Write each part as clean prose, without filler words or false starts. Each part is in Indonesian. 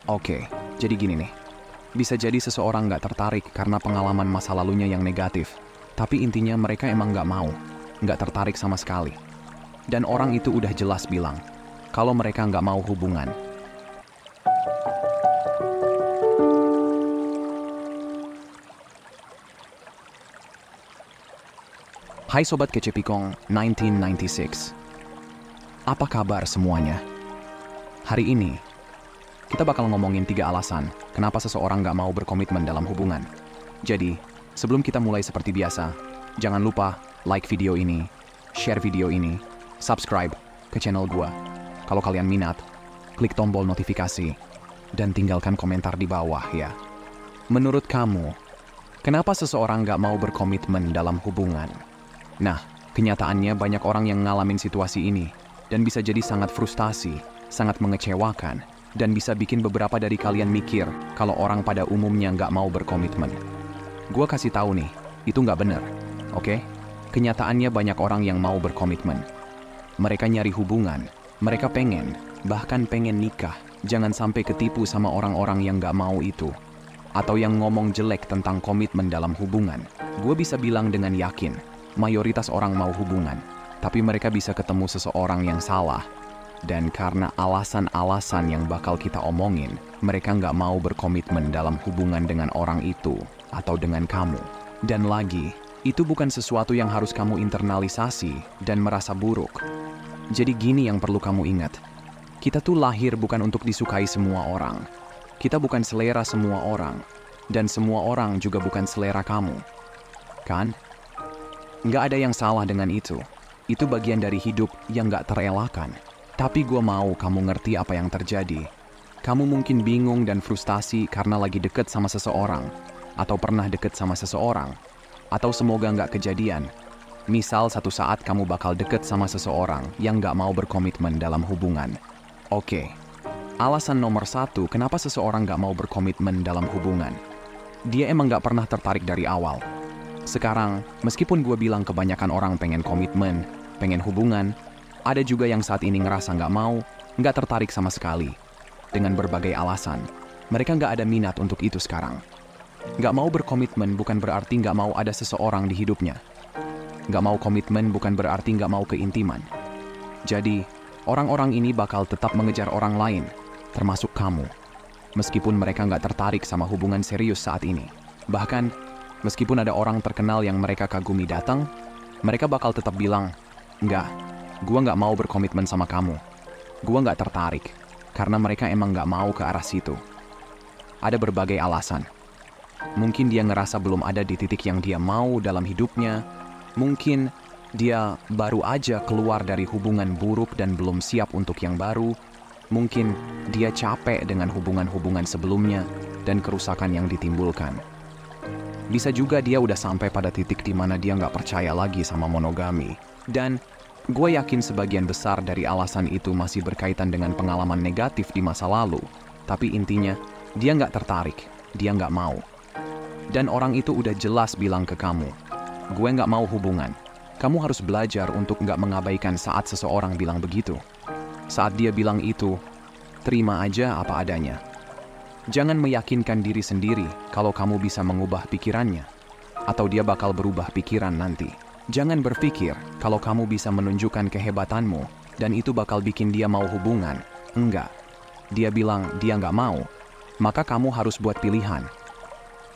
Oke, jadi gini nih. Bisa jadi seseorang nggak tertarik karena pengalaman masa lalunya yang negatif. Tapi intinya mereka emang nggak mau. Nggak tertarik sama sekali. Dan orang itu udah jelas bilang, kalau mereka nggak mau hubungan. Hai Sobat Kecepikong 1996. Apa kabar semuanya? Hari ini, kita bakal ngomongin 3 alasan kenapa seseorang nggak mau berkomitmen dalam hubungan. Jadi, sebelum kita mulai seperti biasa, jangan lupa like video ini, share video ini, subscribe ke channel gua. Kalau kalian minat, klik tombol notifikasi, dan tinggalkan komentar di bawah ya. Menurut kamu, kenapa seseorang nggak mau berkomitmen dalam hubungan? Nah, kenyataannya banyak orang yang ngalamin situasi ini, dan bisa jadi sangat frustasi, sangat mengecewakan, dan bisa bikin beberapa dari kalian mikir kalau orang pada umumnya nggak mau berkomitmen. Gua kasih tahu nih, itu nggak bener, oke? Kenyataannya banyak orang yang mau berkomitmen. Mereka nyari hubungan, mereka bahkan pengen nikah. Jangan sampai ketipu sama orang-orang yang nggak mau itu, atau yang ngomong jelek tentang komitmen dalam hubungan. Gue bisa bilang dengan yakin, mayoritas orang mau hubungan, tapi mereka bisa ketemu seseorang yang salah. Dan karena alasan-alasan yang bakal kita omongin, mereka nggak mau berkomitmen dalam hubungan dengan orang itu, atau dengan kamu. Dan lagi, itu bukan sesuatu yang harus kamu internalisasi dan merasa buruk. Jadi gini yang perlu kamu ingat. Kita tuh lahir bukan untuk disukai semua orang. Kita bukan selera semua orang. Dan semua orang juga bukan selera kamu. Kan? Nggak ada yang salah dengan itu. Itu bagian dari hidup yang nggak terelakkan. Tapi gue mau kamu ngerti apa yang terjadi. Kamu mungkin bingung dan frustasi karena lagi deket sama seseorang. Atau pernah deket sama seseorang. Atau semoga nggak kejadian. Misal satu saat kamu bakal deket sama seseorang yang nggak mau berkomitmen dalam hubungan. Oke. Alasan nomor 1 kenapa seseorang nggak mau berkomitmen dalam hubungan. Dia emang nggak pernah tertarik dari awal. Sekarang, meskipun gue bilang kebanyakan orang pengen komitmen, pengen hubungan, ada juga yang saat ini ngerasa nggak mau, nggak tertarik sama sekali. Dengan berbagai alasan, mereka nggak ada minat untuk itu sekarang. Nggak mau berkomitmen bukan berarti nggak mau ada seseorang di hidupnya. Nggak mau komitmen bukan berarti nggak mau keintiman. Jadi, orang-orang ini bakal tetap mengejar orang lain, termasuk kamu. Meskipun mereka nggak tertarik sama hubungan serius saat ini. Bahkan, meskipun ada orang terkenal yang mereka kagumi datang, mereka bakal tetap bilang, "Enggak, gua nggak mau berkomitmen sama kamu. Gua nggak tertarik," karena mereka emang nggak mau ke arah situ. Ada berbagai alasan. Mungkin dia ngerasa belum ada di titik yang dia mau dalam hidupnya. Mungkin dia baru aja keluar dari hubungan buruk dan belum siap untuk yang baru. Mungkin dia capek dengan hubungan-hubungan sebelumnya dan kerusakan yang ditimbulkan. Bisa juga dia udah sampai pada titik di mana dia nggak percaya lagi sama monogami. Dan gue yakin sebagian besar dari alasan itu masih berkaitan dengan pengalaman negatif di masa lalu. Tapi intinya, dia nggak tertarik, dia nggak mau. Dan orang itu udah jelas bilang ke kamu, gue nggak mau hubungan. Kamu harus belajar untuk nggak mengabaikan saat seseorang bilang begitu. Saat dia bilang itu, terima aja apa adanya. Jangan meyakinkan diri sendiri kalau kamu bisa mengubah pikirannya, atau dia bakal berubah pikiran nanti. Jangan berpikir kalau kamu bisa menunjukkan kehebatanmu, dan itu bakal bikin dia mau hubungan. Enggak. Dia bilang dia nggak mau, maka kamu harus buat pilihan.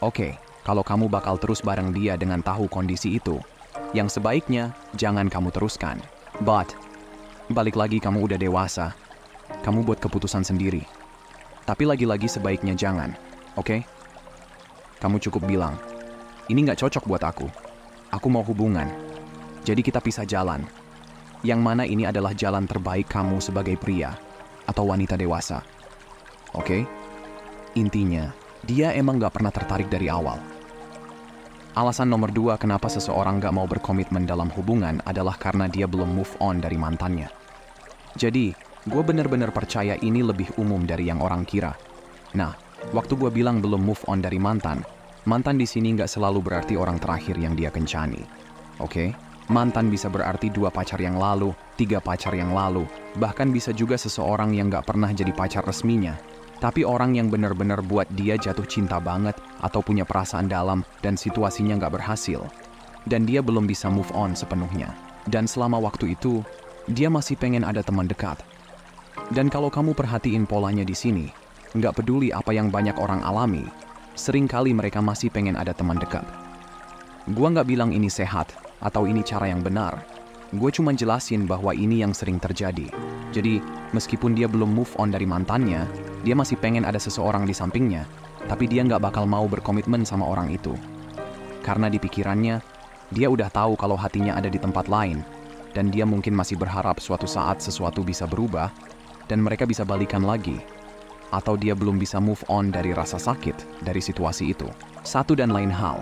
Oke, kalau kamu bakal terus bareng dia dengan tahu kondisi itu, yang sebaiknya jangan kamu teruskan. But, balik lagi kamu udah dewasa, kamu buat keputusan sendiri. Tapi lagi-lagi sebaiknya jangan, oke? Kamu cukup bilang, ini nggak cocok buat aku. Aku mau hubungan. Jadi kita pisah jalan. Yang mana ini adalah jalan terbaik kamu sebagai pria atau wanita dewasa. Oke? Intinya, dia emang nggak pernah tertarik dari awal. Alasan nomor 2 kenapa seseorang nggak mau berkomitmen dalam hubungan adalah karena dia belum move on dari mantannya. Jadi, gue bener-bener percaya ini lebih umum dari yang orang kira. Nah, waktu gue bilang belum move on dari mantan di sini nggak selalu berarti orang terakhir yang dia kencani. Oke? Mantan bisa berarti 2 pacar yang lalu, 3 pacar yang lalu, bahkan bisa juga seseorang yang nggak pernah jadi pacar resminya. Tapi orang yang benar-benar buat dia jatuh cinta banget atau punya perasaan dalam dan situasinya nggak berhasil. Dan dia belum bisa move on sepenuhnya. Dan selama waktu itu, dia masih pengen ada teman dekat. Dan kalau kamu perhatiin polanya di sini, nggak peduli apa yang banyak orang alami, seringkali mereka masih pengen ada teman dekat. Gua nggak bilang ini sehat atau ini cara yang benar. Gue cuma jelasin bahwa ini yang sering terjadi. Jadi, meskipun dia belum move on dari mantannya, dia masih pengen ada seseorang di sampingnya, tapi dia nggak bakal mau berkomitmen sama orang itu. Karena di pikirannya, dia udah tahu kalau hatinya ada di tempat lain, dan dia mungkin masih berharap suatu saat sesuatu bisa berubah, dan mereka bisa balikan lagi. Atau dia belum bisa move on dari rasa sakit dari situasi itu. Satu dan lain hal,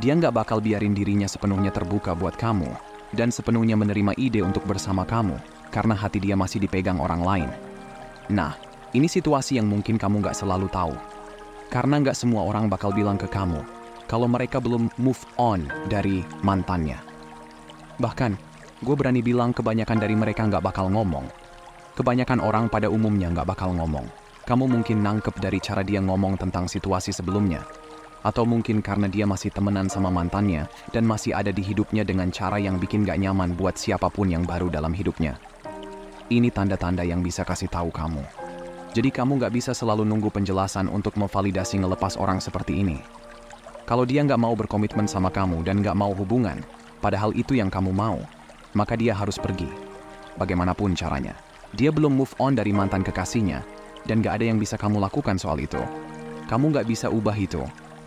dia nggak bakal biarin dirinya sepenuhnya terbuka buat kamu, dan sepenuhnya menerima ide untuk bersama kamu, karena hati dia masih dipegang orang lain. Nah, ini situasi yang mungkin kamu nggak selalu tahu. Karena nggak semua orang bakal bilang ke kamu, kalau mereka belum move on dari mantannya. Bahkan, gue berani bilang kebanyakan dari mereka nggak bakal ngomong. Kebanyakan orang pada umumnya nggak bakal ngomong. Kamu mungkin nangkep dari cara dia ngomong tentang situasi sebelumnya. Atau mungkin karena dia masih temenan sama mantannya dan masih ada di hidupnya dengan cara yang bikin gak nyaman buat siapapun yang baru dalam hidupnya. Ini tanda-tanda yang bisa kasih tahu kamu. Jadi kamu gak bisa selalu nunggu penjelasan untuk memvalidasi ngelepas orang seperti ini. Kalau dia gak mau berkomitmen sama kamu dan gak mau hubungan, padahal itu yang kamu mau, maka dia harus pergi. Bagaimanapun caranya. Dia belum move on dari mantan kekasihnya dan gak ada yang bisa kamu lakukan soal itu. Kamu gak bisa ubah itu.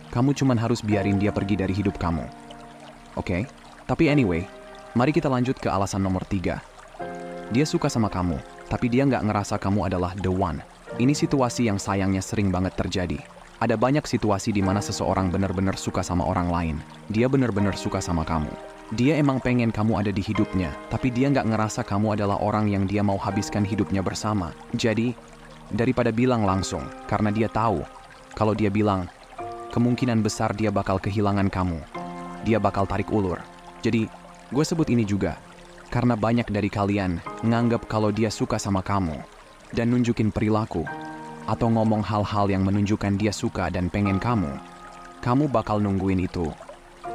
Kamu cuman harus biarin dia pergi dari hidup kamu. Oke? Tapi anyway, mari kita lanjut ke alasan nomor 3. Dia suka sama kamu, tapi dia nggak ngerasa kamu adalah the one. Ini situasi yang sayangnya sering banget terjadi. Ada banyak situasi di mana seseorang benar-benar suka sama orang lain. Dia benar-benar suka sama kamu. Dia emang pengen kamu ada di hidupnya, tapi dia nggak ngerasa kamu adalah orang yang dia mau habiskan hidupnya bersama. Jadi, daripada bilang langsung, karena dia tahu, kalau dia bilang, kemungkinan besar dia bakal kehilangan kamu. Dia bakal tarik ulur. Jadi, gue sebut ini juga. Karena banyak dari kalian nganggap kalau dia suka sama kamu dan nunjukin perilaku atau ngomong hal-hal yang menunjukkan dia suka dan pengen kamu bakal nungguin itu.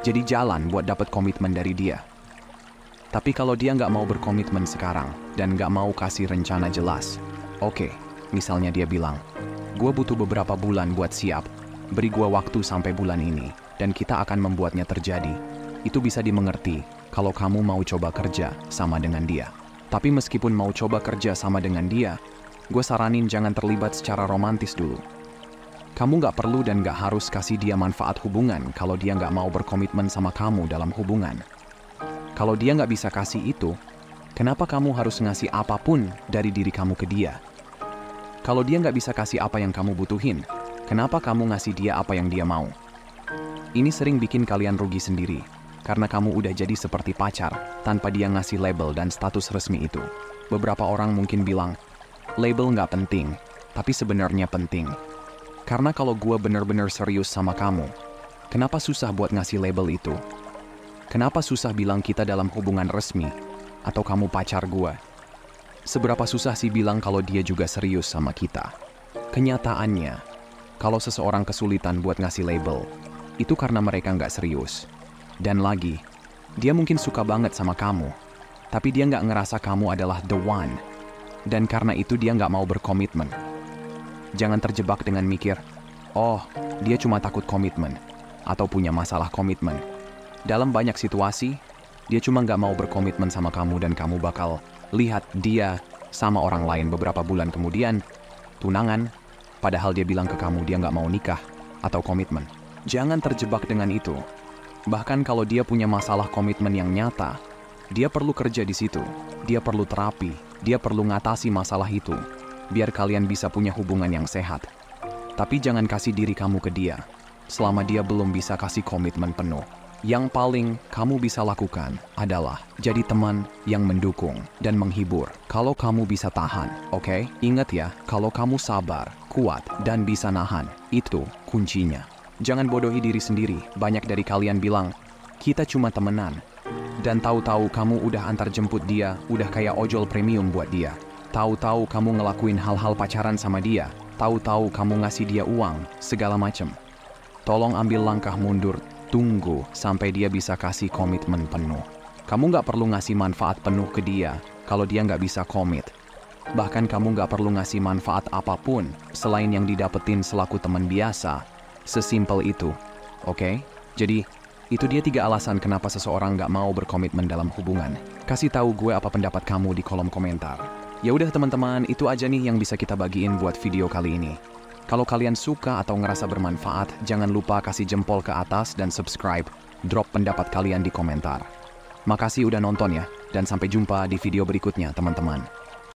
Jadi jalan buat dapat komitmen dari dia. Tapi kalau dia nggak mau berkomitmen sekarang dan nggak mau kasih rencana jelas, oke, misalnya dia bilang, gue butuh beberapa bulan buat siap. Beri gua waktu sampai bulan ini, dan kita akan membuatnya terjadi. Itu bisa dimengerti kalau kamu mau coba kerja sama dengan dia. Tapi meskipun mau coba kerja sama dengan dia, gue saranin jangan terlibat secara romantis dulu. Kamu nggak perlu dan nggak harus kasih dia manfaat hubungan kalau dia nggak mau berkomitmen sama kamu dalam hubungan. Kalau dia nggak bisa kasih itu, kenapa kamu harus ngasih apapun dari diri kamu ke dia? Kalau dia nggak bisa kasih apa yang kamu butuhin, kenapa kamu ngasih dia apa yang dia mau? Ini sering bikin kalian rugi sendiri, karena kamu udah jadi seperti pacar, tanpa dia ngasih label dan status resmi itu. Beberapa orang mungkin bilang, label nggak penting, tapi sebenarnya penting. Karena kalau gue bener-bener serius sama kamu, kenapa susah buat ngasih label itu? Kenapa susah bilang kita dalam hubungan resmi, atau kamu pacar gue? Seberapa susah sih bilang kalau dia juga serius sama kita? Kenyataannya, kalau seseorang kesulitan buat ngasih label, itu karena mereka nggak serius. Dan lagi, dia mungkin suka banget sama kamu, tapi dia nggak ngerasa kamu adalah the one. Dan karena itu dia nggak mau berkomitmen. Jangan terjebak dengan mikir, oh, dia cuma takut komitmen, atau punya masalah komitmen. Dalam banyak situasi, dia cuma nggak mau berkomitmen sama kamu dan kamu bakal lihat dia sama orang lain beberapa bulan kemudian, tunangan, padahal dia bilang ke kamu dia nggak mau nikah atau komitmen. Jangan terjebak dengan itu. Bahkan kalau dia punya masalah komitmen yang nyata, dia perlu kerja di situ. Dia perlu terapi. Dia perlu ngatasi masalah itu. Biar kalian bisa punya hubungan yang sehat. Tapi jangan kasih diri kamu ke dia selama dia belum bisa kasih komitmen penuh. Yang paling kamu bisa lakukan adalah jadi teman yang mendukung dan menghibur. Kalau kamu bisa tahan, oke? Ingat ya, kalau kamu sabar, kuat, dan bisa nahan, itu kuncinya. Jangan bodohi diri sendiri. Banyak dari kalian bilang, kita cuma temenan. Dan tahu-tahu kamu udah antar jemput dia, udah kayak ojol premium buat dia. Tahu-tahu kamu ngelakuin hal-hal pacaran sama dia, Tahu-tahu kamu ngasih dia uang, segala macem. Tolong ambil langkah mundur, tunggu sampai dia bisa kasih komitmen penuh. Kamu nggak perlu ngasih manfaat penuh ke dia kalau dia nggak bisa komit. Bahkan kamu nggak perlu ngasih manfaat apapun selain yang didapetin selaku teman biasa. Sesimpel itu, oke? Jadi, itu dia 3 alasan kenapa seseorang nggak mau berkomitmen dalam hubungan. Kasih tahu gue apa pendapat kamu di kolom komentar. Ya udah teman-teman, itu aja nih yang bisa kita bagiin buat video kali ini. Kalau kalian suka atau ngerasa bermanfaat, jangan lupa kasih jempol ke atas dan subscribe. Drop pendapat kalian di komentar. Makasih udah nonton ya, dan sampai jumpa di video berikutnya teman-teman.